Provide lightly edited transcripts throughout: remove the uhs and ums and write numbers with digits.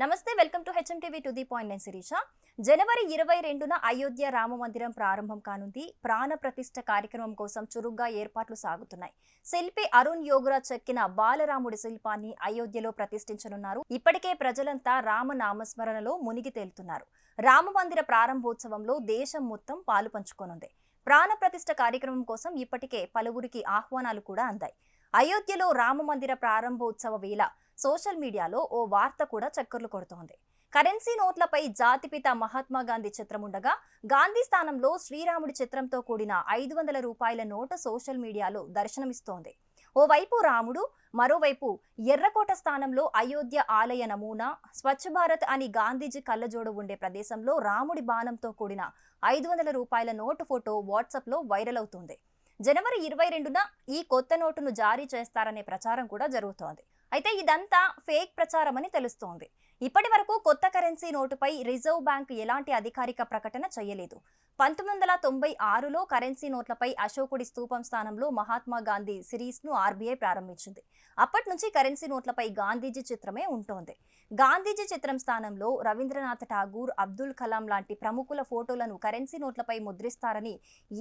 నమస్తే, welcome to HMTV to the point. నేను శిరీష. జనవరి 22న అయోధ్య రామ మందిరం ప్రారంభం కానుంది. ప్రాణ ప్రతిష్ఠ కార్యక్రమం కోసం చురుగ్గా ఏర్పాట్లు సాగుతున్నాయి. శిల్పి అరుణ్ యోగరాజ్ చెక్కిన బాలరాముడి శిల్పాన్ని అయోధ్యలో ప్రతిష్ఠించనున్నారు. ఇప్పటికే ప్రజలంతా రామ నామస్మరణలో మునిగి తేలుతున్నారు. రామ మందిర ప్రారంభోత్సవంలో దేశం మొత్తం పాలు పంచుకోనుంది. ప్రాణ ప్రతిష్ఠ కార్యక్రమం కోసం ఇప్పటికే పలువురికి ఆహ్వానాలు కూడా అందాయి. అయోధ్యలో రామ మందిర ప్రారంభోత్సవ వేళ సోషల్ మీడియాలో ఓ వార్త కూడా చక్కర్లు కొడుతోంది. కరెన్సీ నోట్లపై జాతిపిత మహాత్మా గాంధీ చిత్రం ఉండగా గాంధీ స్థానంలో శ్రీరాముడి చిత్రంతో కూడిన 500 రూపాయల నోటు సోషల్ మీడియాలో దర్శనమిస్తోంది. ఓవైపు రాముడు, మరోవైపు ఎర్రకోట స్థానంలో అయోధ్య ఆలయ నమూనా, స్వచ్ఛ భారత్ అని గాంధీజీ కళ్ళజోడు ఉండే ప్రదేశంలో రాముడి బాణంతో కూడిన 500 రూపాయల నోటు ఫోటో వాట్సాప్లో వైరల్ అవుతుంది. జనవరి 22న ఈ కొత్త నోటును జారీ చేస్తారనే ప్రచారం కూడా జరుగుతోంది. అయితే ఇదంతా ఫేక్ ప్రచారం అని తెలుస్తోంది. ఇప్పటి వరకు కొత్త కరెన్సీ నోటుపై రిజర్వ్ బ్యాంక్ ఎలాంటి అధికారిక ప్రకటన చేయలేదు. 1996లో కరెన్సీ నోట్లపై అశోకుడి స్తూపం స్థానంలో మహాత్మా గాంధీ సిరీస్ను ఆర్బీఐ ప్రారంభించింది. అప్పటి నుంచి కరెన్సీ నోట్లపై గాంధీజీ చిత్రమే ఉంటోంది. గాంధీజీ చిత్రం స్థానంలో రవీంద్రనాథ్ ఠాగూర్, అబ్దుల్ కలాం లాంటి ప్రముఖుల ఫోటోలను కరెన్సీ నోట్లపై ముద్రిస్తారని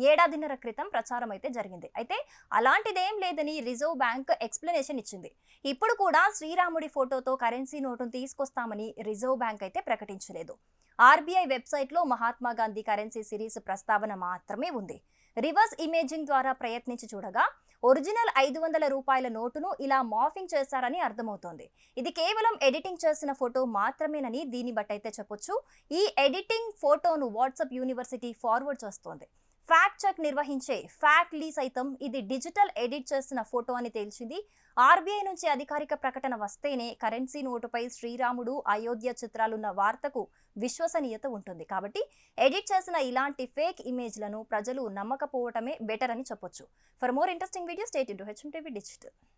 ఏడాదిన్నర క్రితం ప్రచారం అయితే జరిగింది. అయితే అలాంటిదేం లేదని రిజర్వ్ బ్యాంక్ ఎక్స్ప్లెనేషన్ ఇచ్చింది. ఇప్పుడు కూడా శ్రీరాముడి ఫోటోతో కరెన్సీ నోటును తీసుకొస్తామని రిజర్వ్ బ్యాంక్ అయితే ప్రకటించలేదు. ఆర్బీఐ వెబ్సైట్లో మహాత్మా గాంధీ కరెన్సీ సిరీస్ ప్రస్తావన మాత్రమే ఉంది. రివర్స్ ఇమేజింగ్ ద్వారా ప్రయత్నించి చూడగా ఒరిజినల్ 500 రూపాయల నోటును ఇలా మార్ఫింగ్ చేశారని అర్థమవుతోంది. ఇది కేవలం ఎడిటింగ్ చేసిన ఫోటో మాత్రమేనని దీన్ని బట్టయితే చెప్పొచ్చు. ఈ ఎడిటింగ్ ఫోటోను వాట్సాప్ యూనివర్సిటీ ఫార్వర్డ్ చేస్తోంది. ఫ్యాక్ట్ చెక్ నిర్వహించే ఫ్యాక్ట్ లీ సైతం ఇది డిజిటల్ ఎడిట్ చేసిన ఫోటో అని తేల్చింది. ఆర్బీఐ నుంచి అధికారిక ప్రకటన వస్తేనే కరెన్సీ నోటుపై శ్రీరాముడు, అయోధ్య చిత్రాలున్న వార్తకు విశ్వసనీయత ఉంటుంది. కాబట్టి ఎడిట్ చేసిన ఇలాంటి ఫేక్ ఇమేజ్లను ప్రజలు నమ్మకపోవటమే బెటర్ అని చెప్పొచ్చు. For more interesting videos stay tuned to HMTV digital.